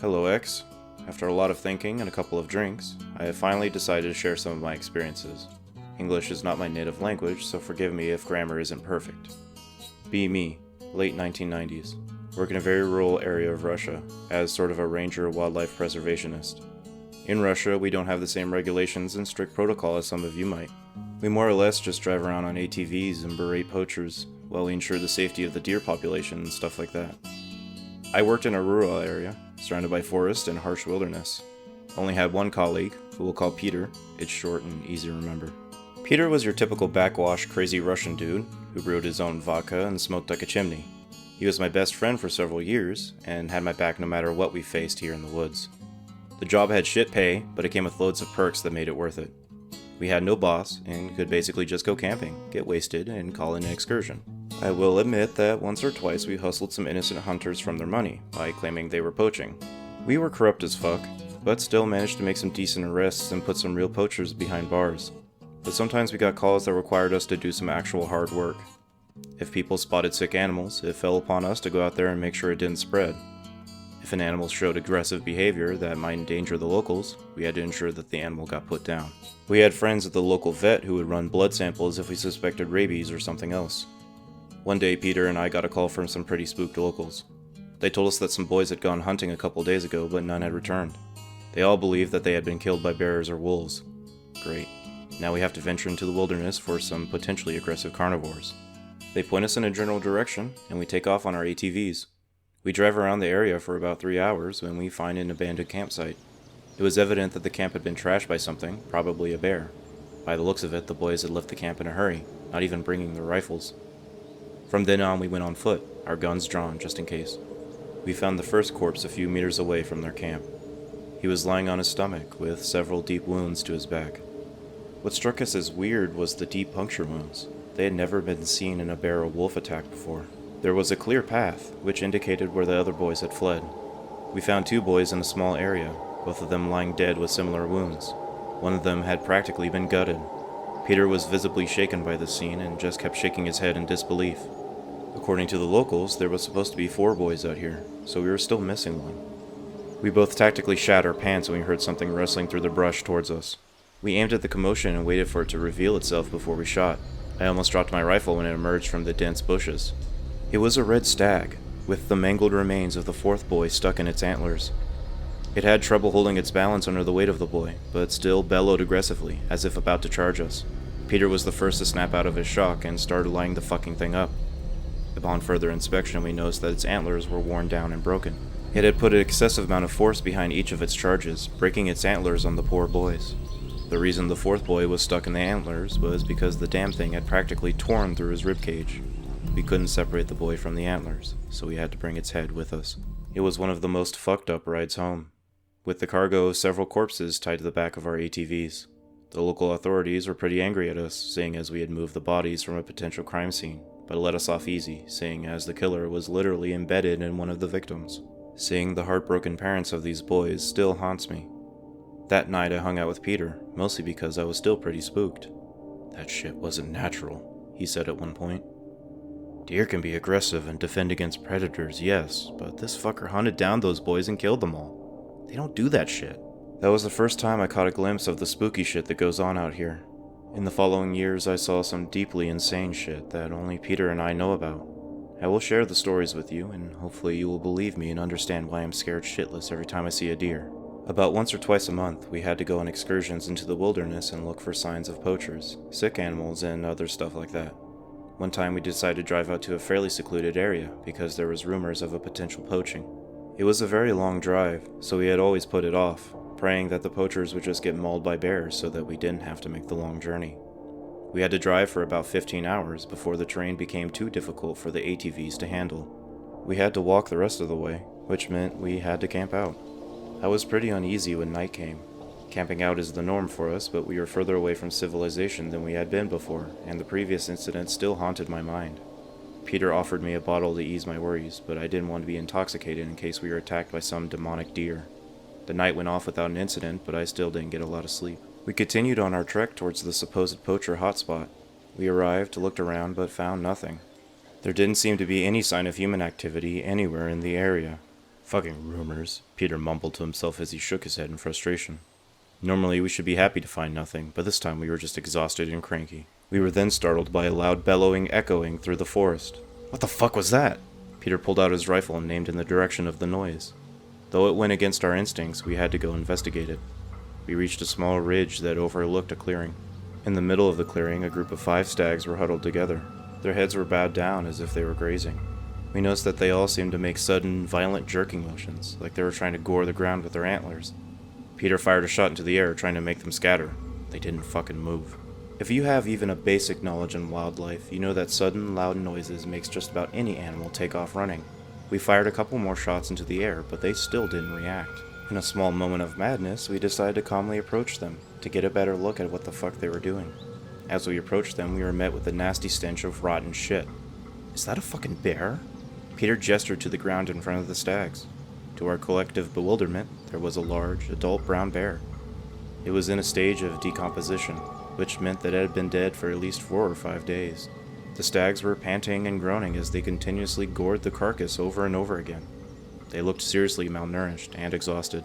Hello, X. After a lot of thinking and a couple of drinks, I have finally decided to share some of my experiences. English is not my native language, so forgive me if grammar isn't perfect. Be me, late 1990s. Work in a very rural area of Russia, as sort of a ranger wildlife preservationist. In Russia, we don't have the same regulations and strict protocol as some of you might. We more or less just drive around on ATVs and berate poachers, while we ensure the safety of the deer population and stuff like that. I worked in a rural area, surrounded by forest and harsh wilderness. Only had one colleague, who we'll call Peter. It's short and easy to remember. Peter was your typical backwash crazy Russian dude, who brewed his own vodka and smoked like a chimney. He was my best friend for several years, and had my back no matter what we faced here in the woods. The job had shit pay, but it came with loads of perks that made it worth it. We had no boss, and could basically just go camping, get wasted, and call it an excursion. I will admit that once or twice we hustled some innocent hunters from their money, by claiming they were poaching. We were corrupt as fuck, but still managed to make some decent arrests and put some real poachers behind bars. But sometimes we got calls that required us to do some actual hard work. If people spotted sick animals, it fell upon us to go out there and make sure it didn't spread. If an animal showed aggressive behavior that might endanger the locals, we had to ensure that the animal got put down. We had friends at the local vet who would run blood samples if we suspected rabies or something else. One day Peter and I got a call from some pretty spooked locals. They told us that some boys had gone hunting a couple days ago, but none had returned. They all believed that they had been killed by bears or wolves. Great. Now we have to venture into the wilderness for some potentially aggressive carnivores. They point us in a general direction, and we take off on our ATVs. We drive around the area for about 3 hours when we find an abandoned campsite. It was evident that the camp had been trashed by something, probably a bear. By the looks of it, the boys had left the camp in a hurry, not even bringing their rifles. From then on, we went on foot, our guns drawn just in case. We found the first corpse a few meters away from their camp. He was lying on his stomach, with several deep wounds to his back. What struck us as weird was the deep puncture wounds. They had never been seen in a bear or wolf attack before. There was a clear path, which indicated where the other boys had fled. We found 2 boys in a small area, both of them lying dead with similar wounds. One of them had practically been gutted. Peter was visibly shaken by this scene and just kept shaking his head in disbelief. According to the locals, there was supposed to be 4 boys out here, so we were still missing one. We both tactically shat our pants when we heard something rustling through the brush towards us. We aimed at the commotion and waited for it to reveal itself before we shot. I almost dropped my rifle when it emerged from the dense bushes. It was a red stag, with the mangled remains of the 4th boy stuck in its antlers. It had trouble holding its balance under the weight of the boy, but still bellowed aggressively, as if about to charge us. Peter was the first to snap out of his shock and started lining the fucking thing up. Upon further inspection, we noticed that its antlers were worn down and broken. It had put an excessive amount of force behind each of its charges, breaking its antlers on the poor boys. The reason the 4th boy was stuck in the antlers was because the damn thing had practically torn through his ribcage. We couldn't separate the boy from the antlers, so we had to bring its head with us. It was one of the most fucked up rides home, with the cargo of several corpses tied to the back of our ATVs. The local authorities were pretty angry at us, seeing as we had moved the bodies from a potential crime scene, but let us off easy, seeing as the killer was literally embedded in one of the victims. Seeing the heartbroken parents of these boys still haunts me. That night I hung out with Peter, mostly because I was still pretty spooked. "That shit wasn't natural," he said at one point. "Deer can be aggressive and defend against predators, yes, but this fucker hunted down those boys and killed them all. They don't do that shit." That was the first time I caught a glimpse of the spooky shit that goes on out here. In the following years, I saw some deeply insane shit that only Peter and I know about. I will share the stories with you, and hopefully you will believe me and understand why I'm scared shitless every time I see a deer. About once or twice a month, we had to go on excursions into the wilderness and look for signs of poachers, sick animals, and other stuff like that. One time we decided to drive out to a fairly secluded area because there was rumors of a potential poaching. It was a very long drive, so we had always put it off, praying that the poachers would just get mauled by bears so that we didn't have to make the long journey. We had to drive for about 15 hours before the terrain became too difficult for the ATVs to handle. We had to walk the rest of the way, which meant we had to camp out. I was pretty uneasy when night came. Camping out is the norm for us, but we were further away from civilization than we had been before, and the previous incident still haunted my mind. Peter offered me a bottle to ease my worries, but I didn't want to be intoxicated in case we were attacked by some demonic deer. The night went off without an incident, but I still didn't get a lot of sleep. We continued on our trek towards the supposed poacher hotspot. We arrived, looked around, but found nothing. There didn't seem to be any sign of human activity anywhere in the area. Fucking rumors, Peter mumbled to himself as he shook his head in frustration. Normally we should be happy to find nothing, but this time we were just exhausted and cranky. We were then startled by a loud bellowing echoing through the forest. What the fuck was that? Peter pulled out his rifle and aimed in the direction of the noise. Though it went against our instincts, we had to go investigate it. We reached a small ridge that overlooked a clearing. In the middle of the clearing, a group of 5 stags were huddled together. Their heads were bowed down as if they were grazing. We noticed that they all seemed to make sudden, violent jerking motions, like they were trying to gore the ground with their antlers. Peter fired a shot into the air, trying to make them scatter. They didn't fucking move. If you have even a basic knowledge in wildlife, you know that sudden, loud noises makes just about any animal take off running. We fired a couple more shots into the air, but they still didn't react. In a small moment of madness, we decided to calmly approach them, to get a better look at what the fuck they were doing. As we approached them, we were met with a nasty stench of rotten shit. Is that a fucking bear? Peter gestured to the ground in front of the stags. To our collective bewilderment, there was a large, adult brown bear. It was in a stage of decomposition, which meant that it had been dead for at least 4 or 5 days. The stags were panting and groaning as they continuously gored the carcass over and over again. They looked seriously malnourished and exhausted.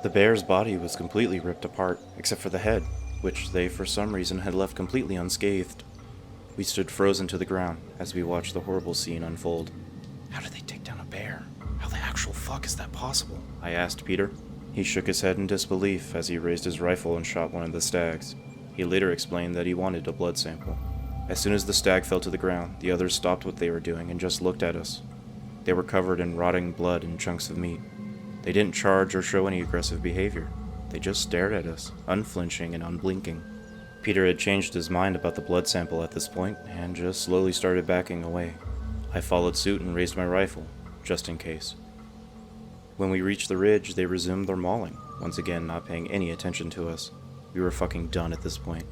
The bear's body was completely ripped apart, except for the head, which they for some reason had left completely unscathed. We stood frozen to the ground as we watched the horrible scene unfold. How did they take down a bear? How the actual fuck is that possible? I asked Peter. He shook his head in disbelief as he raised his rifle and shot one of the stags. He later explained that he wanted a blood sample. As soon as the stag fell to the ground, the others stopped what they were doing and just looked at us. They were covered in rotting blood and chunks of meat. They didn't charge or show any aggressive behavior. They just stared at us, unflinching and unblinking. Peter had changed his mind about the blood sample at this point and just slowly started backing away. I followed suit and raised my rifle, just in case. When we reached the ridge, they resumed their mauling, once again not paying any attention to us. We were fucking done at this point.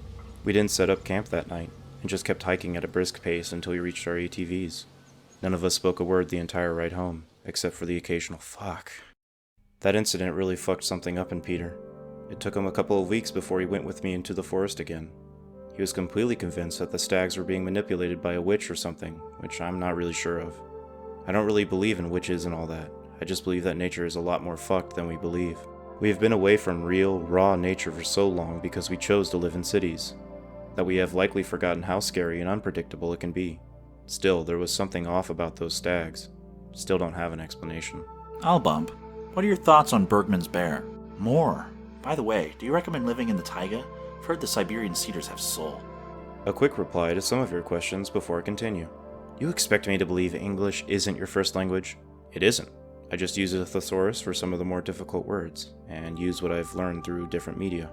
We didn't set up camp that night, and just kept hiking at a brisk pace until we reached our ATVs. None of us spoke a word the entire ride home, except for the occasional fuck. That incident really fucked something up in Peter. It took him a couple of weeks before he went with me into the forest again. He was completely convinced that the stags were being manipulated by a witch or something, which I'm not really sure of. I don't really believe in witches and all that. I just believe that nature is a lot more fucked than we believe. We have been away from real, raw nature for so long because we chose to live in cities, that we have likely forgotten how scary and unpredictable it can be. Still, there was something off about those stags. Still don't have an explanation. I'll bump. What are your thoughts on Bergman's bear? More. By the way, do you recommend living in the taiga? I've heard the Siberian cedars have soul. A quick reply to some of your questions before I continue. You expect me to believe English isn't your first language? It isn't. I just use a thesaurus for some of the more difficult words, and use what I've learned through different media.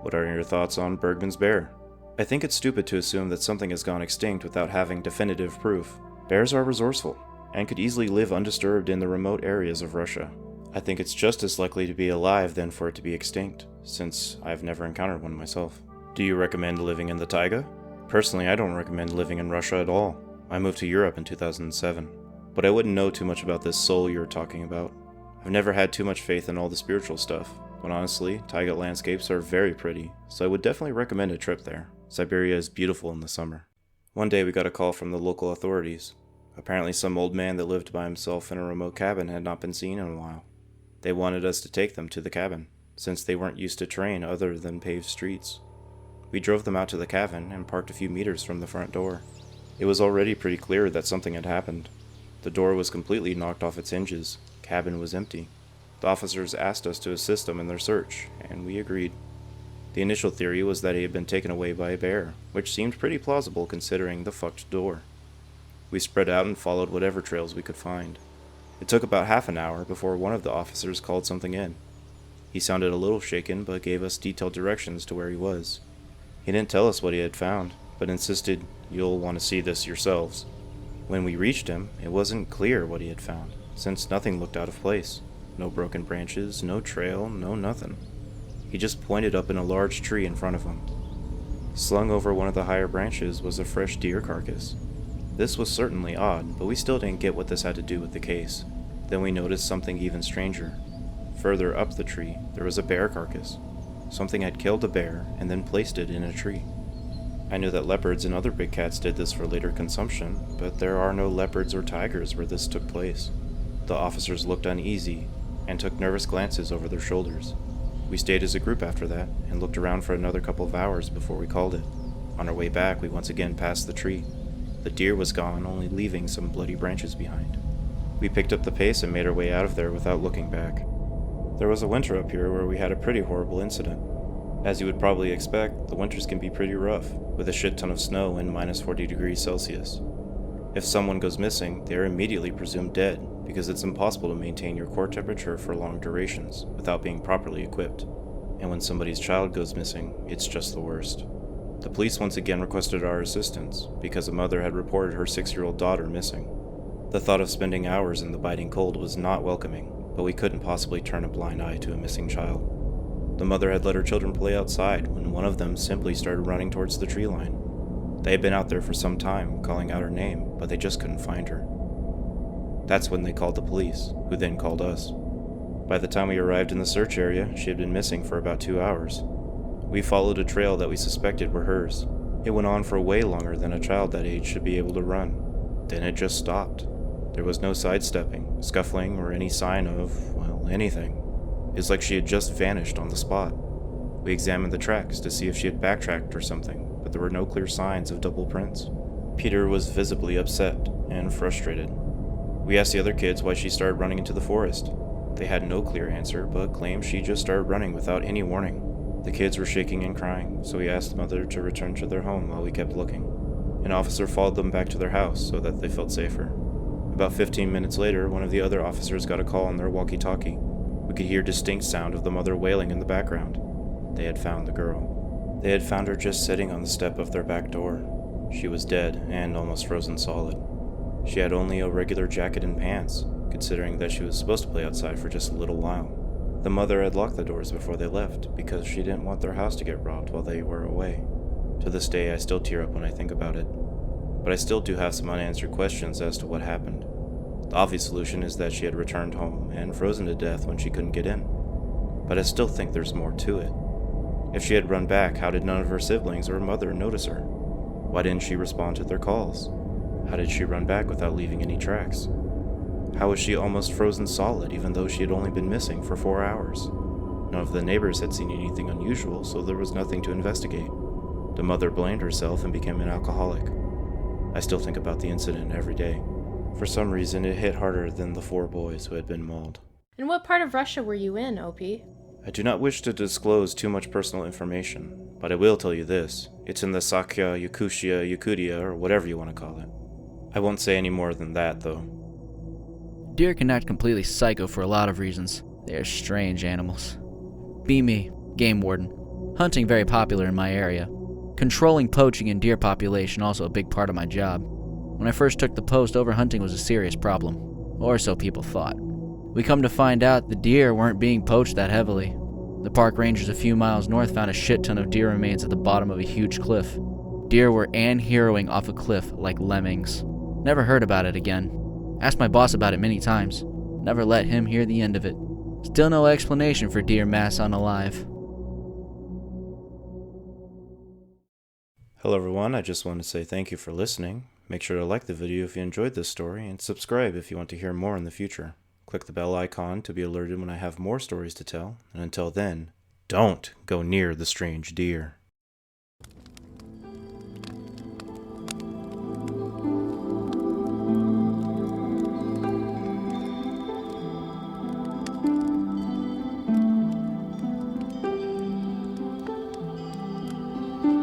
What are your thoughts on Bergman's bear? I think it's stupid to assume that something has gone extinct without having definitive proof. Bears are resourceful, and could easily live undisturbed in the remote areas of Russia. I think it's just as likely to be alive than for it to be extinct, since I've never encountered one myself. Do you recommend living in the taiga? Personally, I don't recommend living in Russia at all. I moved to Europe in 2007, but I wouldn't know too much about this soul you're talking about. I've never had too much faith in all the spiritual stuff, but honestly, taiga landscapes are very pretty, so I would definitely recommend a trip there. Siberia is beautiful in the summer. One day we got a call from the local authorities. Apparently some old man that lived by himself in a remote cabin had not been seen in a while. They wanted us to take them to the cabin, since they weren't used to terrain other than paved streets. We drove them out to the cabin and parked a few meters from the front door. It was already pretty clear that something had happened. The door was completely knocked off its hinges. Cabin was empty. The officers asked us to assist them in their search, and we agreed. The initial theory was that he had been taken away by a bear, which seemed pretty plausible considering the fucked door. We spread out and followed whatever trails we could find. It took about half an hour before one of the officers called something in. He sounded a little shaken, but gave us detailed directions to where he was. He didn't tell us what he had found, but insisted, "You'll want to see this yourselves." When we reached him, it wasn't clear what he had found, since nothing looked out of place. No broken branches, no trail, no nothing. He just pointed up in a large tree in front of him. Slung over one of the higher branches was a fresh deer carcass. This was certainly odd, but we still didn't get what this had to do with the case. Then we noticed something even stranger. Further up the tree, there was a bear carcass. Something had killed a bear and then placed it in a tree. I knew that leopards and other big cats did this for later consumption, but there are no leopards or tigers where this took place. The officers looked uneasy and took nervous glances over their shoulders. We stayed as a group after that and looked around for another couple of hours before we called it. On our way back, we once again passed the tree. The deer was gone, only leaving some bloody branches behind. We picked up the pace and made our way out of there without looking back. There was a winter up here where we had a pretty horrible incident. As you would probably expect, the winters can be pretty rough, with a shit ton of snow and minus 40 degrees Celsius. If someone goes missing, they are immediately presumed dead, because it's impossible to maintain your core temperature for long durations without being properly equipped. And when somebody's child goes missing, it's just the worst. The police once again requested our assistance, because a mother had reported her 6-year-old daughter missing. The thought of spending hours in the biting cold was not welcoming, but we couldn't possibly turn a blind eye to a missing child. The mother had let her children play outside when one of them simply started running towards the tree line. They had been out there for some time, calling out her name, but they just couldn't find her. That's when they called the police, who then called us. By the time we arrived in the search area, she had been missing for about 2 hours. We followed a trail that we suspected were hers. It went on for way longer than a child that age should be able to run. Then it just stopped. There was no sidestepping, scuffling, or any sign of, well, anything. It's like she had just vanished on the spot. We examined the tracks to see if she had backtracked or something, but there were no clear signs of double prints. Peter was visibly upset and frustrated. We asked the other kids why she started running into the forest. They had no clear answer, but claimed she just started running without any warning. The kids were shaking and crying, so we asked the mother to return to their home while we kept looking. An officer followed them back to their house so that they felt safer. About 15 minutes later, one of the other officers got a call on their walkie-talkie. We could hear distinct sound of the mother wailing in the background. They had found the girl. They had found her just sitting on the step of their back door. She was dead and almost frozen solid. She had only a regular jacket and pants, considering that she was supposed to play outside for just a little while. The mother had locked the doors before they left because she didn't want their house to get robbed while they were away. To this day, I still tear up when I think about it. But I still do have some unanswered questions as to what happened. The obvious solution is that she had returned home and frozen to death when she couldn't get in. But I still think there's more to it. If she had run back, how did none of her siblings or mother notice her? Why didn't she respond to their calls? How did she run back without leaving any tracks? How was she almost frozen solid even though she had only been missing for 4 hours? None of the neighbors had seen anything unusual, so there was nothing to investigate. The mother blamed herself and became an alcoholic. I still think about the incident every day. For some reason, it hit harder than the 4 boys who had been mauled. And what part of Russia were you in, OP? I do not wish to disclose too much personal information, but I will tell you this. It's in the Sakya, Yakutia, or whatever you want to call it. I won't say any more than that, though. Deer can act completely psycho for a lot of reasons. They are strange animals. Be me, game warden. Hunting very popular in my area. Controlling poaching and deer population also a big part of my job. When I first took the post, overhunting was a serious problem. Or so people thought. We come to find out the deer weren't being poached that heavily. The park rangers a few miles north found a shit ton of deer remains at the bottom of a huge cliff. Deer were anheroing off a cliff like lemmings. Never heard about it again. Asked my boss about it many times. Never let him hear the end of it. Still no explanation for deer mass unalive. Hello everyone, I just want to say thank you for listening. Make sure to like the video if you enjoyed this story, and subscribe if you want to hear more in the future. Click the bell icon to be alerted when I have more stories to tell, and until then, don't go near the strange deer.